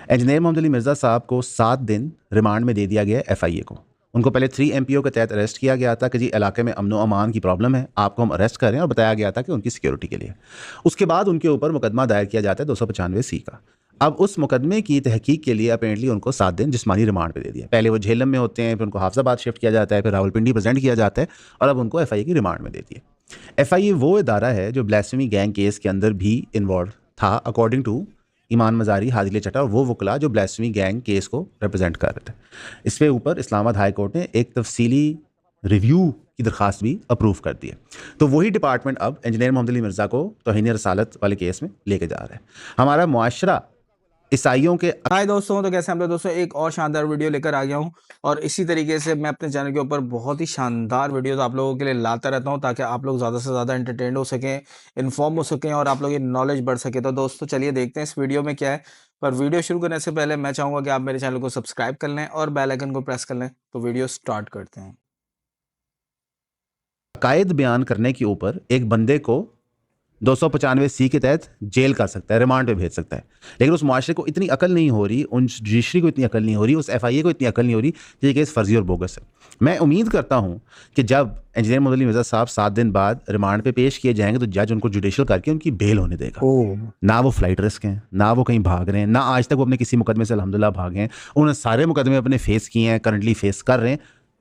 Engineer Mohammad Ali Mirza साहब को 7 दिन रिमांड में दे दिया गया FIA को। उनको पहले 3 MPO के तहत अरेस्ट किया गया था कि जी इलाके में अमन व अमान की प्रॉब्लम है, आपको हम अरेस्ट कर रहे हैं, और बताया गया था कि उनकी सिक्योरिटी के लिए। उसके बाद उनके ऊपर मुकदमा दायर किया जाता है 295C का। अब उस मुकदमे की तहकीक के लिए अपेरेंटली उनको 7 दिन जिस्मानी रिमांड पे दे दिया। पहले वो झेलम में होते हैं, फिर उनको हाफिजाबाद शिफ्ट किया जाता है, फिर रावलपिंडी प्रेजेंट किया जाता है, और अब उनको FIA की रिमांड में दे दिया। FIA वो इदारा है जो ब्लास्फेमी गैंग केस के अंदर भी इन्वॉल्व था, अकॉर्डिंग टू ईमान मजारी, हादिल चटा और वो वकला जो ब्लास्फेमी गैंग केस को रिप्रेजेंट कर रहे थे। इसके ऊपर इस्लामाबाद हाई कोर्ट ने एक तफसीली रिव्यू की दरख्वास्त भी अप्रूव कर दी है। तो वही डिपार्टमेंट अब इंजीनियर मोहम्मद अली मिर्ज़ा को तौहीन रसालत वाले केस में लेके जा रहा है। हमारा मुआशरा ईसाइयों के। हाय दोस्तों, तो कैसे हम लोग दोस्तों एक और शानदार वीडियो लेकर आ गया हूं, और इसी तरीके से मैं अपने चैनल के ऊपर बहुत ही शानदार वीडियोस आप लोगों के लिए लाता रहता हूं, ताकि आप लोग ज़्यादा से ज़्यादा एंटरटेन हो सकें, इन्फॉर्म हो सकें, और आप लोगों की नॉलेज बढ़ सके। तो दोस्तों चलिए देखते हैं इस वीडियो में क्या है। पर वीडियो शुरू करने से पहले मैं चाहूँगा कि आप मेरे चैनल को सब्सक्राइब कर लें और बेल आइकन को प्रेस कर लें। तो वीडियो स्टार्ट करते हैं। कायद बयान करने के ऊपर एक बंदे को 295C के तहत जेल कर सकता है, रिमांड पे भेज सकता है। लेकिन उस मुआशरे को इतनी अकल नहीं हो रही, उन जुडिशरी को इतनी अकल नहीं हो रही, उस FIA को इतनी अकल नहीं हो रही कि ये केस फर्जी और बोगस है। मैं उम्मीद करता हूं कि जब इंजीनियर मोहम्मद अली मिर्ज़ा साहब 7 दिन बाद रिमांड पे पेश किए जाएंगे तो जज उनको जुडिशल करके उनकी बेल होने देगा। ना वो फ्लाइट रिस्क हैं, ना वो कहीं भाग रहे हैं, ना आज तक वो अपने किसी मुकदमे से अल्हम्दुलिल्लाह भागे हैं। उन्होंने सारे मुकदमे अपने फेस किए हैं, करंटली फेस कर रहे हैं,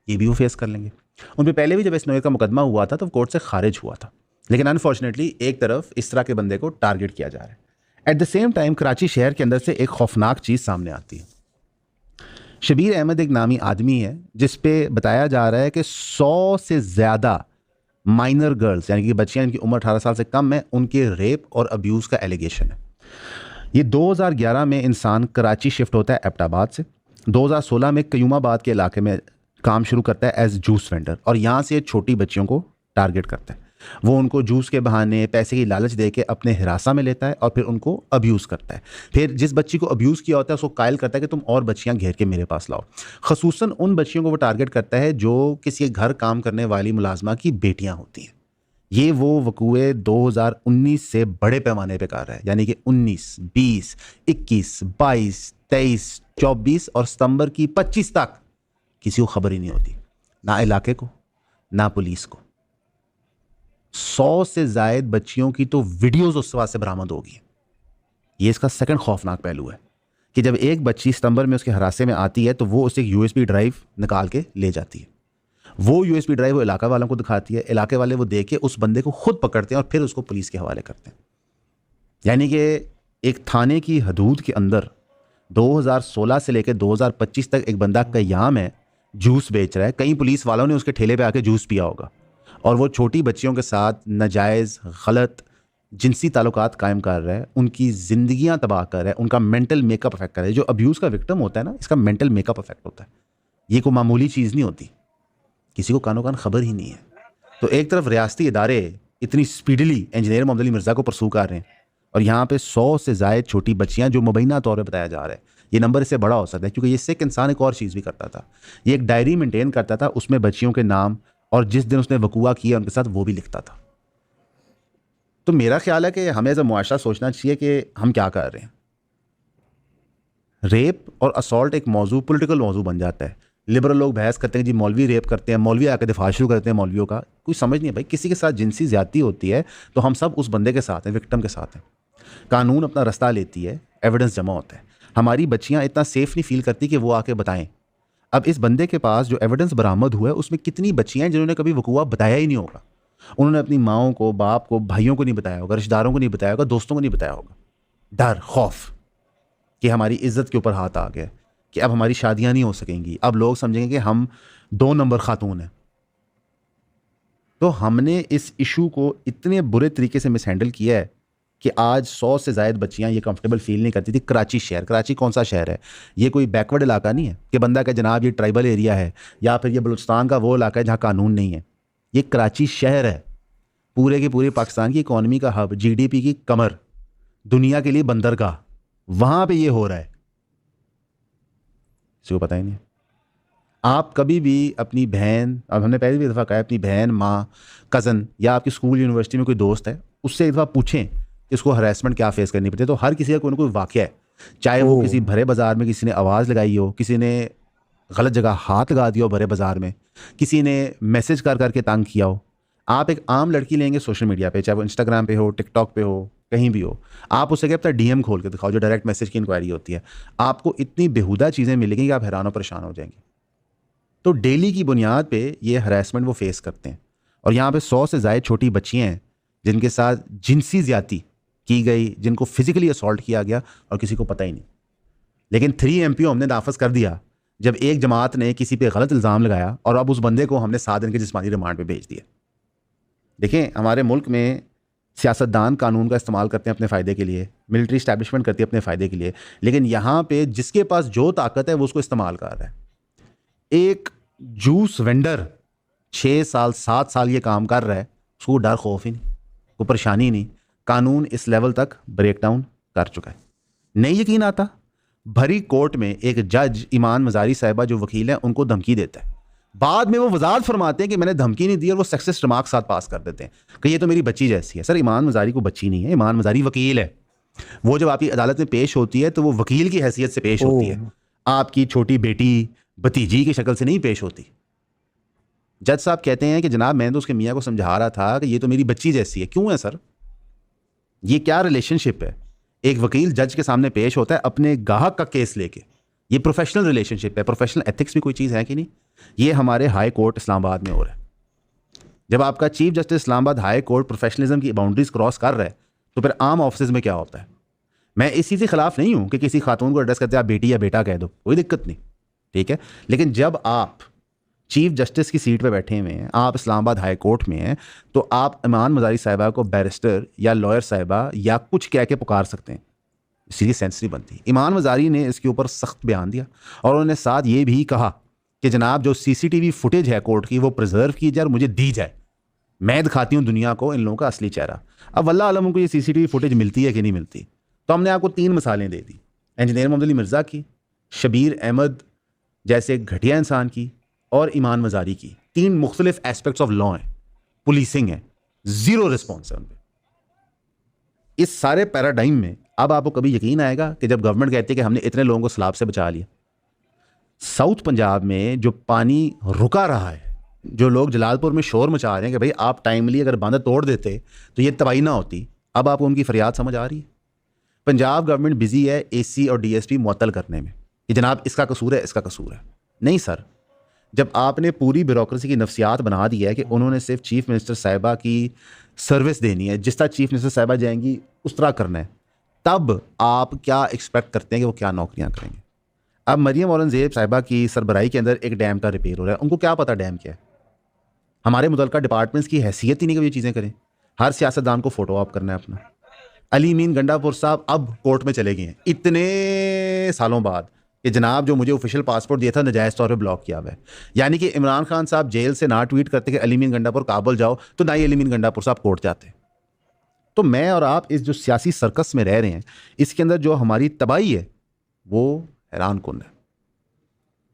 ये भी वो फेस कर लेंगे। उन पर पहले भी जब इस नोए का मुकदमा हुआ था तो कोर्ट से खारिज हुआ था, लेकिन अनफॉर्चुनेटली एक तरफ इस तरह के बंदे को टारगेट किया जा रहा है। At the same time Karachi शहर के अंदर से एक खौफनाक चीज़ सामने आती है। शबीर अहमद एक नामी आदमी है जिस पे बताया जा रहा है कि 100 से ज़्यादा माइनर गर्ल्स, यानी कि बच्चियां जिनकी उम्र 18 साल से कम है, उनके रेप और अब्यूज़ का एलिगेशन है। ये 2011 में इंसान कराची शिफ्ट होता है एबटाबाद से। 2016 में कयूमाबाद के इलाके में काम शुरू करता है एज जूस वेंडर, और यहाँ से छोटी बच्चियों को टारगेट करता है। वो उनको जूस के बहाने पैसे की लालच दे के अपने हिरासा में लेता है और फिर उनको अब्यूज़ करता है। फिर जिस बच्ची को अब्यूज़ किया होता है उसको कायल करता है कि तुम और बच्चियां घेर के मेरे पास लाओ। खसूसन उन बच्चियों को वो टारगेट करता है जो किसी घर काम करने वाली मुलाजमा की बेटियां होती हैं। ये वो वकूए 2019 से बड़े पैमाने पर कर रहा है, यानी कि 19, 20, 21, 22, 23, 24 और सितंबर की 25 तक किसी को खबर ही नहीं होती, ना इलाके को ना पुलिस को। 100 से जायद बच्चियों की तो वीडियोस उस वक्त से बरामद होगी। ये इसका सेकंड खौफनाक पहलू है कि जब एक बच्ची सितंबर में उसके हरासे में आती है तो वो उसे एक USB ड्राइव निकाल के ले जाती है। वो USB ड्राइव वो इलाका वालों को दिखाती है, इलाके वाले वो देख के उस बंदे को खुद पकड़ते हैं और फिर उसको पुलिस के हवाले करते हैं। यानी कि एक थाने की हदूद के अंदर 2016 से लेकर 2025 तक एक बंदा कयाम है, जूस बेच रहा है। कई पुलिस वालों ने उसके ठेले पे आके जूस पिया होगा, और वो छोटी बच्चियों के साथ नाजायज़ गलत जिनसी ताल्लुकात कायम कर रहा है, उनकी ज़िंदगियां तबाह कर रहा है, उनका मेंटल मेकअप अफेक्ट कर रहा है। जो अब्यूज़ का विक्टिम होता है ना, इसका मेंटल मेकअप अफेक्ट होता है। ये कोई मामूली चीज़ नहीं होती, किसी को कानो कान खबर ही नहीं है। तो एक तरफ रियासती इदारे इतनी स्पीडली इंजीनियर मोहम्मद अली मिर्ज़ा को परसू कर रहे हैं, और यहाँ पे 100 से ज़ायद छोटी बच्चियाँ जो मुबैना तौर पर बताया जा रहा है, ये नंबर इससे बड़ा हो सकता है, क्योंकि ये सिख इंसान एक और चीज़ भी करता था। ये एक डायरी मेंटेन करता था, उसमें बच्चियों के नाम और जिस दिन उसने वकूआ किया उनके साथ वो भी लिखता था। तो मेरा ख्याल है कि हमें एज अ मुआशरा सोचना चाहिए कि हम क्या कर रहे हैं। रेप और असॉल्ट एक मौजू, पॉलिटिकल मौजू बन जाता है। लिबरल लोग बहस करते हैं जी मौलवी रेप करते हैं, मौलवी आकर दिफा शुरू करते हैं मौलवियों का। कोई समझ नहीं है भाई, किसी के साथ जिनसी ज्यादती होती है तो हम सब उस बंदे के साथ हैं, विक्टिम के साथ हैं। कानून अपना रास्ता लेती है, एविडेंस जमा होता है। हमारी बच्चियां इतना सेफ नहीं फील करती कि वो आके बताएं। अब इस बंदे के पास जो एविडेंस बरामद हुआ है उसमें कितनी बच्चियां हैं जिन्होंने कभी वकूआ बताया ही नहीं होगा। उन्होंने अपनी माओं को, बाप को, भाइयों को नहीं बताया होगा, रिश्तेदारों को नहीं बताया होगा, दोस्तों को नहीं बताया होगा। डर, खौफ कि हमारी इज्जत के ऊपर हाथ आ गया, कि अब हमारी शादियां नहीं हो सकेंगी, अब लोग समझेंगे कि हम 2 नंबर खातून हैं। तो हमने इस इशू को इतने बुरे तरीके से मिसहैंडल किया है कि आज 100 से ज़ायद बच्चियां ये कंफर्टेबल फील नहीं करती थी। कराची शहर, कराची कौन सा शहर है, ये कोई बैकवर्ड इलाका नहीं है कि बंदा कहे जनाब ये ट्राइबल एरिया है, या फिर ये बलूचिस्तान का वो इलाका है जहाँ कानून नहीं है। ये कराची शहर है, पूरे के पूरे पाकिस्तान की इकॉनमी का हब, GDP की कमर, दुनिया के लिए बंदरगाह, वहाँ पर ये हो रहा है, किसी को पता ही नहीं। आप कभी भी अपनी बहन, अब हमने पहले भी दफ़ा कहा, अपनी बहन, माँ, कज़न या आपकी स्कूल यूनिवर्सिटी में कोई दोस्त है, उससे एक दफ़ा पूछें कि उसको हरासमेंट क्या फेस करनी पड़ती है। तो हर किसी का कोई ना कोई वाक़या है चाहे वो ओह! किसी भरे बाजार में किसी ने आवाज़ लगाई हो, किसी ने गलत जगह हाथ लगा दिया हो भरे बाजार में, किसी ने मैसेज कर करके तंग किया हो। आप एक आम लड़की लेंगे सोशल मीडिया पे, चाहे वो इंस्टाग्राम पे हो, टिकटॉक पे हो, कहीं भी हो, आप उससे क्या अपना डीएम खोल के दिखाओ जो डायरेक्ट मैसेज की इंक्वायरी होती है, आपको इतनी बेहुदा चीज़ें मिलेंगी कि आप हैरान और परेशान हो जाएंगे। तो डेली की बुनियाद पे ये हरासमेंट वो फेस करते हैं। और यहाँ पे 100 से ज़ायद छोटी बच्चियाँ हैं जिनके साथ जिनसी ज़्यादती की गई, जिनको फिजिकली असॉल्ट किया गया और किसी को पता ही नहीं। लेकिन 3 MPO हमने नाफज कर दिया जब एक जमात ने किसी पे गलत इल्ज़ाम लगाया और अब उस बंदे को हमने 7 दिन के जिस्मानी रिमांड पे भेज दिया। देखें, हमारे मुल्क में सियासतदान कानून का इस्तेमाल करते हैं अपने फ़ायदे के लिए, मिलिट्री इस्टेब्लिशमेंट करती है अपने फ़ायदे के लिए, लेकिन यहाँ पे जिसके पास जो ताकत है वो उसको इस्तेमाल कर रहा है। एक जूस वेंडर 6 साल 7 साल ये काम कर रहा है, उसको डर खौफ ही नहीं, कोई परेशानी नहीं। कानून इस लेवल तक ब्रेक डाउन कर चुका है। नहीं यकीन आता, भरी कोर्ट में एक जज ईमान मजारी साहिबा जो वकील हैं उनको धमकी देता है, बाद में वो वजाहत फरमाते हैं कि मैंने धमकी नहीं दी और वो सेक्सिस्ट रिमार्क साथ पास कर देते हैं कि ये तो मेरी बच्ची जैसी है। सर, ईमान मजारी को बच्ची नहीं है, ईमान मजारी वकील है। वो जब आपकी अदालत में पेश होती है तो वो वकील की हैसियत से पेश होती है, आपकी छोटी बेटी भतीजी की शक्ल से नहीं पेश होती। जज साहब कहते हैं कि जनाब मैं तो उसके मियाँ को समझा रहा था कि ये तो मेरी बच्ची जैसी है। क्यों है सर? ये क्या रिलेशनशिप है? एक वकील जज के सामने पेश होता है अपने गाहक का केस लेके, ये प्रोफेशनल रिलेशनशिप है। प्रोफेशनल एथिक्स भी कोई चीज़ है कि नहीं? ये हमारे हाई कोर्ट इस्लामाबाद में हो रहा है। जब आपका chief justice Islamabad high court professionalism की बाउंड्रीज क्रॉस कर रहा है तो फिर आम ऑफिस में क्या होता है? मैं इस चीज़ के खिलाफ नहीं हूँ कि किसी खातून को एड्रेस करते आप बेटी या बेटा कह दो, कोई दिक्कत नहीं, ठीक है। लेकिन जब आप चीफ जस्टिस की सीट पे बैठे हुए हैं, आप इस्लामाबाद हाई कोर्ट में हैं, तो आप ईमान मजारी साहिबा को बैरिस्टर या लॉयर साहिबा या कुछ कह के पुकार सकते हैं, इसलिए सेंस नहीं बनती। ईमान मजारी ने इसके ऊपर सख्त बयान दिया और उन्होंने साथ ये भी कहा कि जनाब जो CCTV फुटेज है कोर्ट की वो प्रिजर्व की जाए और मुझे दी जाए, मैं दिखाती हूँ दुनिया को इन लोगों का असली चेहरा। अब वल्लाह आलम उनको ये CCTV फुटेज मिलती है कि नहीं मिलती। तो हमने आपको 3 मिसालें दे दी, इंजीनियर मोहम्मद अली मिर्ज़ा की, शबीर अहमद जैसे घटिया इंसान की और ईमान मजारी की। 3 मुख्तलिफ एस्पेक्ट्स ऑफ लॉ हैं, पुलिसिंग है, ज़ीरो रिस्पॉन्स है उन पर। इस सारे पैराडाइम में अब आपको कभी यकीन आएगा कि जब गवर्नमेंट कहती है कि हमने इतने लोगों को सैलाब से बचा लिया, साउथ पंजाब में जो पानी रुका रहा है, जो लोग जलालपुर में शोर मचा रहे हैं कि भाई आप टाइमली अगर बांध तोड़ देते तो ये तबाही ना होती, अब आपको उनकी फरियाद समझ आ रही है। पंजाब गवर्नमेंट बिजी है AC और DSP मुअत्तल करने में कि जनाब इसका कसूर है, इसका कसूर है। नहीं सर, जब आपने पूरी ब्यूरोक्रेसी की नफ्सियात बना दी है कि उन्होंने सिर्फ चीफ मिनिस्टर साहिबा की सर्विस देनी है, जिस तरह चीफ मिनिस्टर साहिबा जाएंगी उस तरह करना है, तब आप क्या एक्सपेक्ट करते हैं कि वो क्या नौकरियां करेंगे? अब मरियम औरंगजेब साहिबा की सरबराही के अंदर एक डैम का रिपेयर हो रहा है, उनको क्या पता डैम क्या है? हमारे मुतल्लिका डिपार्टमेंट्स की हैसियत ही नहीं कि ये चीज़ें करें। हर सियासतदान को फोटो ऑप करना है अपना। अली मीन गंडापुर साहब अब कोर्ट में चले गए हैं इतने सालों बाद कि जनाब जो मुझे ऑफिशियल पासपोर्ट दिया था नजायज़ तौर पे ब्लॉक किया हुआ है। यानी कि इमरान खान साहब जेल से ना ट्वीट करते कि अली मीन गंडापुर काबुल जाओ, तो ना ही अली मीन गंडापुर साहब कोर्ट जाते। तो मैं और आप इस जो सियासी सर्कस में रह रहे हैं, इसके अंदर जो हमारी तबाही है वो हैरान कुन है।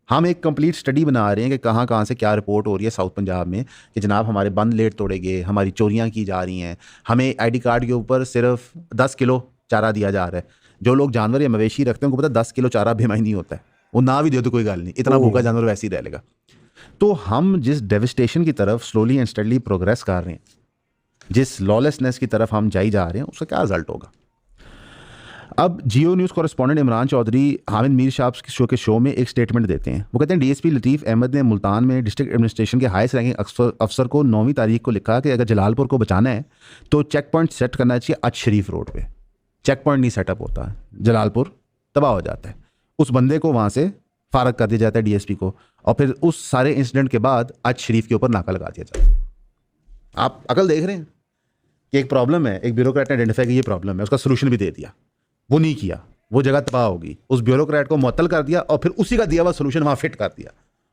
हम एक कंप्लीट स्टडी बना रहे हैं कि कहाँ कहाँ से क्या रिपोर्ट हो रही है साउथ पंजाब में कि जनाब हमारे बंद लेट तोड़े गए, हमारी चोरियाँ की जा रही हैं, हमें ID कार्ड के ऊपर सिर्फ 10 किलो चारा दिया जा रहा है। जो लोग जानवर या मवेशी रखते हैं उनको पता 10 किलो चारा बेमानी नहीं होता है, वो ना भी दे तो कोई गल नहीं, इतना भूखा जानवर वैसे ही रह लेगा। तो हम जिस डेविस्टेशन की तरफ स्लोली एंड स्टडली प्रोग्रेस कर रहे हैं, जिस लॉलेसनेस की तरफ हम जाई जा रहे हैं, उसका क्या रिजल्ट होगा? अब जियो न्यूज़ कॉरेस्पॉन्डेंट इमरान चौधरी हामिद मीर साहब के शो में एक स्टेटमेंट देते हैं। वो कहते हैं DSP लतीफ़ अहमद ने मुल्तान में डिस्ट्रिक्ट एडमिनिस्ट्रेशन के हाईएस्ट रैंकिंग अफसर को 9वीं तारीख को लिखा कि अगर जलालपुर को बचाना है तो चेक पॉइंट सेट करना चाहिए अज शरीफ रोड पे। चेक पॉइंट नहीं सेटअप होता है, जलालपुर तबाह हो जाता है, उस बंदे को वहाँ से फारग कर दिया जाता है DSP को, और फिर उस सारे इंसिडेंट के बाद अज शरीफ के ऊपर नाका लगा दिया जाता है। आप अकल देख रहे हैं कि एक प्रॉब्लम है, एक ब्यूरोक्रेट ने आइडेंटिफाई की ये प्रॉब्लम है, उसका सोल्यूशन भी दे दिया, वो नहीं किया, वो जगह तबाह होगी, उस ब्यूरोक्रेट को मुअत्तल कर दिया और फिर उसी का दिया हुआ सोल्यूशन वहाँ फिट कर दिया।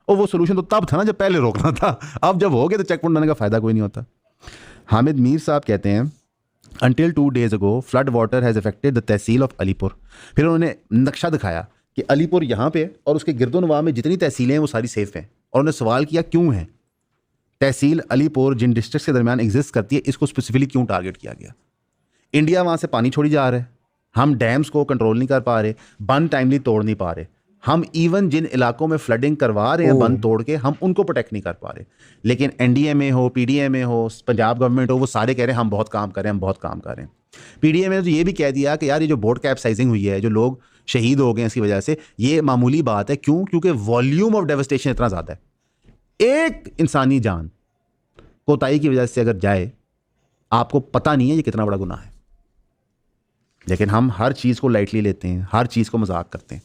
और वो सोल्यूशन तो तब था ना जब पहले रोकना था, अब जब हो गया तो चेक पॉइंट बनाने का फ़ायदा कोई नहीं होता। हामिद मीर साहब कहते हैं Until 2 days ago, flood water has affected the tehsil of Alipur. फिर उन्होंने नक्शा दिखाया कि अलीपुर यहाँ पे और उसके गिरदोनवा में जितनी तहसीलें हैं वो सारी सेफ हैं, और उन्होंने सवाल किया क्यों है तहसील अलीपुर जिन डिस्ट्रिक्ट के दरमियान एग्जिस्ट करती है, इसको स्पेसिफिकली क्यों टारगेट किया गया? इंडिया वहाँ से पानी छोड़ी जा रहा है, हम डैम्स को कंट्रोल नहीं कर पा रहे, बंद टाइमली तोड़ नहीं पा रहे, हम इवन जिन इलाकों में फ्लडिंग करवा रहे हैं बंद तोड़ के, हम उनको प्रोटेक्ट नहीं कर पा रहे। लेकिन एनडीए में हो, पीडीए में हो, पंजाब गवर्नमेंट हो, वो सारे कह रहे हैं हम बहुत काम कर रहे हैं, हम बहुत काम कर रहे हैं। पीडीए में तो ये भी कह दिया कि यार ये जो बोट कैप्साइजिंग हुई है, जो लोग शहीद हो गए इसकी वजह से, ये मामूली बात है। क्यों? क्योंकि वॉल्यूम ऑफ डेवस्टेशन इतना ज़्यादा है। एक इंसानी जान कोताही की वजह से अगर जाए, आपको पता नहीं है ये कितना बड़ा गुनाह है। लेकिन हम हर चीज़ को लाइटली लेते हैं, हर चीज़ को मजाक करते हैं।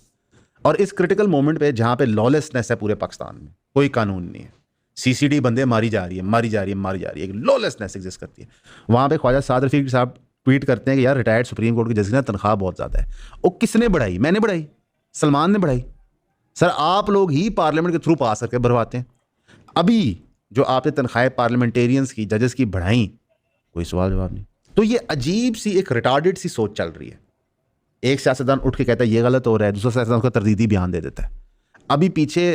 और इस क्रिटिकल मोमेंट पे जहाँ पे लॉलेसनेस है पूरे पाकिस्तान में, कोई कानून नहीं है, सीसीडी बंदे मारी जा रही है, एक लॉलेसनेस एग्जिस्ट करती है। वहाँ पे ख्वाजा साद रफीक साहब ट्वीट करते हैं कि यार रिटायर्ड सुप्रीम कोर्ट के जज की तनख्वाह बहुत ज़्यादा है। वो किसने बढ़ाई? मैंने बढ़ाई, सलमान ने बढ़ाई। सर आप लोग ही पार्लियामेंट के थ्रू पास करके भरवाते हैं। अभी जो आपने तनख्वाहें पार्लियामेंटेरियंस की, जजेस की बढ़ाई, कोई सवाल जवाब नहीं। तो ये अजीब सी एक रिटार्डेड सी सोच चल रही है। एक सियासतदान उठ के कहता है ये गलत हो रहा है, दूसरा सियासतदान उसका तरदीदी बयान दे देता है। अभी पीछे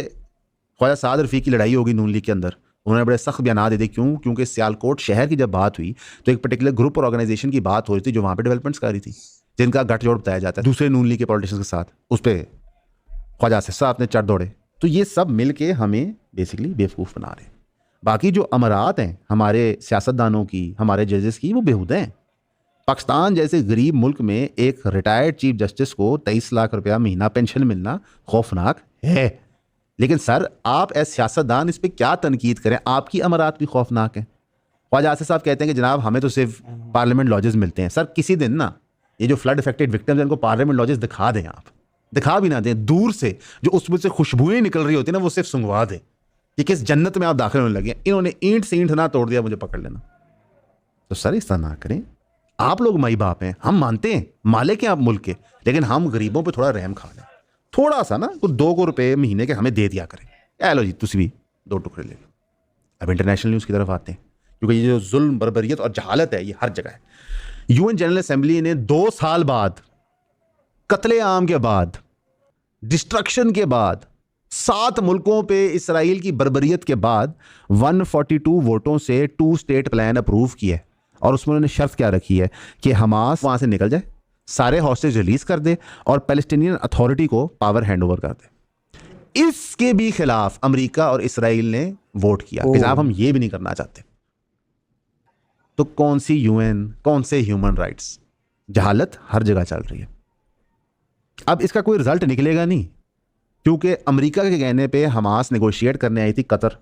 ख्वाजा साद रफीक की लड़ाई होगी नून लीग के अंदर, उन्होंने बड़े सख्त बयान दे दिए। क्यों? क्योंकि सियालकोट शहर की जब बात हुई तो एक पर्टिकुलर ग्रुप और ऑर्गेनाइजेशन की बात हो रही थी जो वहाँ पे डेवलपमेंट्स कर रही थी, जिनका गठजोड़ बताया जाता है दूसरे नून लीग के पॉलिटिशियंस के साथ। उस पर ख्वाजा साहब ने चढ़ दौड़े। तो ये सब मिल के हमें बेसिकली बेवकूफ़ बना रहे हैं। बाकी जो अमरात हैं हमारे सियासतदानों की, हमारे जजेस की, वो बेहुदे हैं। पाकिस्तान जैसे गरीब मुल्क में एक रिटायर्ड चीफ जस्टिस को 23 लाख रुपया महीना पेंशन मिलना खौफनाक है। लेकिन सर आप एज सियासतदान इस पर क्या तनकीद करें, आपकी अमरात भी खौफनाक है। ख्वाजा आसिफ साहब कहते हैं कि जनाब हमें तो सिर्फ पार्लियामेंट लॉजेस मिलते हैं। सर किसी दिन ना ये जो फ्लड अफेक्टेड विक्टिम्स हैं इनको पार्लियामेंट लॉजेस दिखा दें, आप दिखा भी ना दें, दूर से जो उसमें से खुशबुएं निकल रही होती है ना, वो सिर्फ सुंघवा दें कि किस जन्नत में आप दाखिल होने लगे। इन्होंने ईंट से ईंट ना तोड़ दिया, मुझे पकड़ लेना। तो सर इस तरह ना करें। आप लोग माई बाप हैं, हम मानते हैं, मालिक हैं आप मुल्क के, लेकिन हम गरीबों पे थोड़ा रहम खा लें, थोड़ा सा ना, कुछ 2 रुपए महीने के हमें दे दिया करें। ए लो जी तुसी भी 2 टुकड़े ले लो। अब इंटरनेशनल न्यूज़ की तरफ आते हैं, क्योंकि ये जो जुल्म, बर्बरियत और जहालत है ये हर जगह है। यूएन जनरल असेंबली ने 2 साल बाद, कत्ले आम के बाद, डिस्ट्रक्शन के बाद, 7 मुल्कों पे इसराइल की बर्बरियत के बाद 142 वोटों से 2 स्टेट प्लान अप्रूव किया है। और उसमें उन्होंने शर्त क्या रखी है कि हमास वहां से निकल जाए, सारे हॉस्टेज रिलीज कर दे और पैलेस्टीनियन अथॉरिटी को पावर हैंडओवर कर दे। इसके भी खिलाफ अमेरिका और इसराइल ने वोट किया कि जनाब हम ये भी नहीं करना चाहते। तो कौन सी यूएन, कौन से ह्यूमन राइट्स? जहालत हर जगह चल रही है। अब इसका कोई रिजल्ट निकलेगा नहीं, क्योंकि अमेरिका के कहने पे हमास नेगोशिएट करने आई थी कतर,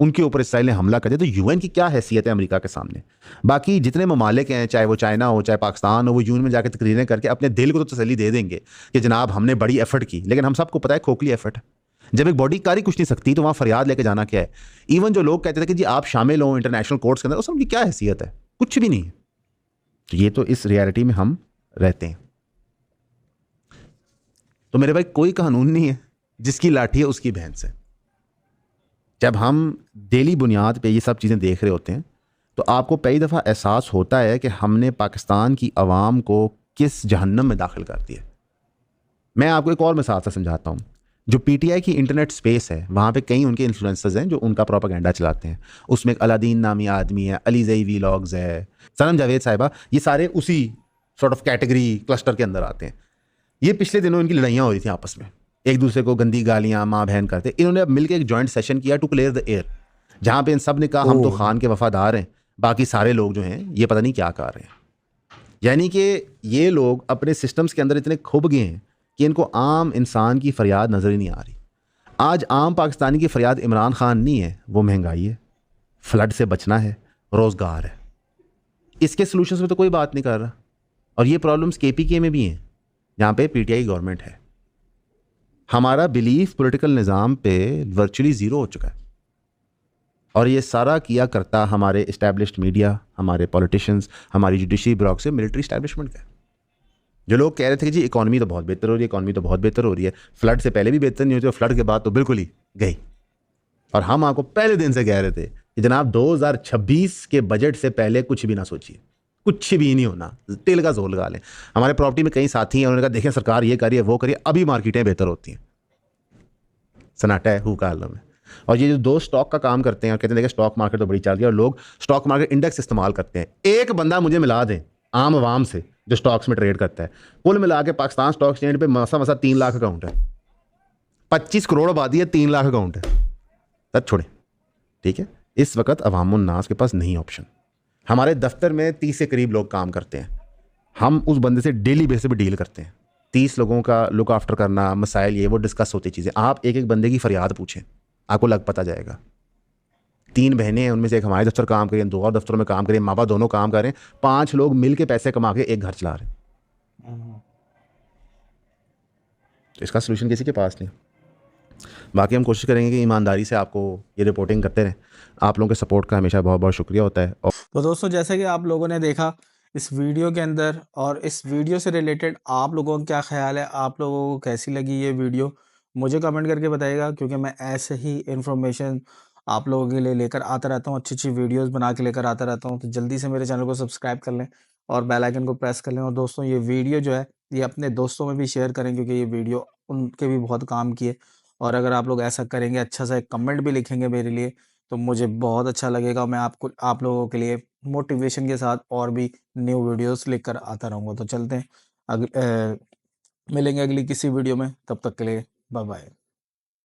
उनके ऊपर इसराइल ने हमला कर दिया। तो यूएन की क्या हैसियत है अमेरिका के सामने? बाकी जितने ममालिक हैं, चाहे वो चाइना हो, चाहे पाकिस्तान हो, वो यूएन में जाकर तकरीरें करके अपने दिल को तो तसल्ली दे देंगे कि जनाब हमने बड़ी एफर्ट की, लेकिन हम सबको पता है खोखली एफर्ट है। जब एक बॉडी कारी कुछ नहीं सकती तो वहाँ फरियाद लेके जाना क्या है? इवन जो लोग कहते थे कि जी आप शामिल हो इंटरनेशनल कोर्ट्स के अंदर, उस उनकी क्या हैसियत है? कुछ भी नहीं है। तो ये तो इस रियलिटी में हम रहते हैं। तो मेरे भाई कोई कानून नहीं है, जिसकी लाठी है उसकी बहन से। जब हम डेली बुनियाद पे ये सब चीज़ें देख रहे होते हैं तो आपको कई दफ़ा एहसास होता है कि हमने पाकिस्तान की आवाम को किस जहन्नम में दाखिल कर दिया। मैं आपको एक और मिसाल से समझाता हूँ। जो पीटीआई की इंटरनेट स्पेस है, वहाँ पे कई उनके इन्फ्लुएंसर्स हैं जो उनका प्रोपेगेंडा चलाते हैं। उसमें एक अलादीन नामी आदमी है, अली ज़ई वीलॉग्स है, सनम जावेद साहिबा, ये सारे उसी सॉर्ट ऑफ कैटेगरी क्लस्टर के अंदर आते हैं। ये पिछले दिनों इनकी लड़ाइयाँ हो रही थी आपस में, एक दूसरे को गंदी गालियाँ माँ बहन करते। इन्होंने अब मिलकर एक जॉइंट सेशन किया टू क्लियर द एयर, जहाँ पे इन सब ने कहा हम तो खान के वफादार हैं, बाकी सारे लोग जो हैं ये पता नहीं क्या कर रहे हैं। यानी कि ये लोग अपने सिस्टम्स के अंदर इतने खुब गए हैं कि इनको आम इंसान की फरियाद नज़र ही नहीं आ रही। आज आम पाकिस्तानी की फरियाद इमरान खान नहीं है, वो महंगाई है, फ्लड से बचना है, रोज़गार है। इसके सलूशंस में तो कोई बात नहीं कर रहा। और ये प्रॉब्लम्स केपीके में भी हैं, जहाँ पे पीटीआई गवर्नमेंट है। हमारा बिलीफ पॉलिटिकल निज़ाम पे वर्चुअली ज़ीरो हो चुका है। और ये सारा किया करता हमारे इस्टेब्लिश्ड मीडिया, हमारे पॉलिटिशियंस, हमारी जुडिशरी ब्यूरोक्रेसी, मिलिट्री इस्टेब्लिशमेंट का। जो लोग कह रहे थे कि जी इकॉनमी तो बहुत बेहतर हो रही है, इकॉनमी तो बहुत बेहतर हो रही है, फ्लड से पहले भी बेहतर नहीं होती और फ्लड के बाद तो बिल्कुल ही गई। और हम आपको पहले दिन से कह रहे थे कि जनाब 2026 के बजट से पहले कुछ भी ना सोचिए, कुछ भी नहीं होना, तेल का जोर लगा लें। हमारे प्रॉपर्टी में कई साथी हैं, उन्होंने कहा देखें सरकार ये करिए वो करिए, अभी मार्केटें बेहतर होती हैं। सन्नाटा है हु का आलम है। और ये जो 2 स्टॉक का काम करते हैं और कहते हैं देखिए स्टॉक मार्केट तो बड़ी चल रही है, और लोग स्टॉक मार्केट इंडेक्स इस्तेमाल करते हैं। एक बंदा मुझे मिला दें आम आवाम से जो स्टॉक्स में ट्रेड करता है। कुल मिला के पाकिस्तान स्टॉक एक्सचेंज पे मसा 3 लाख अकाउंट है। 25 करोड़ आबादी है, 3 लाख अकाउंट है। तब छोड़े, ठीक है। इस वक्त अवामुन्नास के पास नहीं ऑप्शन। हमारे दफ्तर में 30 के करीब लोग काम करते हैं, हम उस बंदे से डेली बेसिस पे डील करते हैं। 30 लोगों का लुक आफ्टर करना, मसाइल ये वो डिस्कस होती चीज़ें। आप एक एक बंदे की फरियाद पूछें, आपको लग पता जाएगा। 3 बहनें हैं, उनमें से एक हमारे दफ्तर काम करें, 2 और दफ्तरों में काम करें, माँ बाप दोनों काम करें, 5 लोग मिल के पैसे कमा के एक घर चला रहे हैं। तो इसका सोल्यूशन किसी के पास नहीं। बाकी हम कोशिश करेंगे कि ईमानदारी से आपको ये रिपोर्टिंग करते रहें। आप लोगों के सपोर्ट का हमेशा बहुत बहुत शुक्रिया होता है। और तो दोस्तों, जैसा कि आप लोगों ने देखा इस वीडियो के अंदर, और इस वीडियो से रिलेटेड आप लोगों का क्या ख्याल है, आप लोगों को कैसी लगी ये वीडियो, मुझे कमेंट करके बताइएगा। क्योंकि मैं ऐसे ही इन्फॉर्मेशन आप लोगों के लिए लेकर आता रहता हूँ, अच्छी अच्छी वीडियोस बना के लेकर आता रहता हूँ। तो जल्दी से मेरे चैनल को सब्सक्राइब कर लें और बेल आइकन को प्रेस कर लें। और दोस्तों, ये वीडियो जो है ये अपने दोस्तों में भी शेयर करें, क्योंकि ये वीडियो उनके भी बहुत काम की है। और अगर आप लोग ऐसा करेंगे, अच्छा सा एक कमेंट भी लिखेंगे मेरे लिए, तो मुझे बहुत अच्छा लगेगा। मैं आपको आप लोगों के लिए मोटिवेशन के साथ और भी न्यू वीडियोस लेकर आता रहूँगा। तो चलते हैं, मिलेंगे अगली किसी वीडियो में। तब तक के लिए बाय बाय।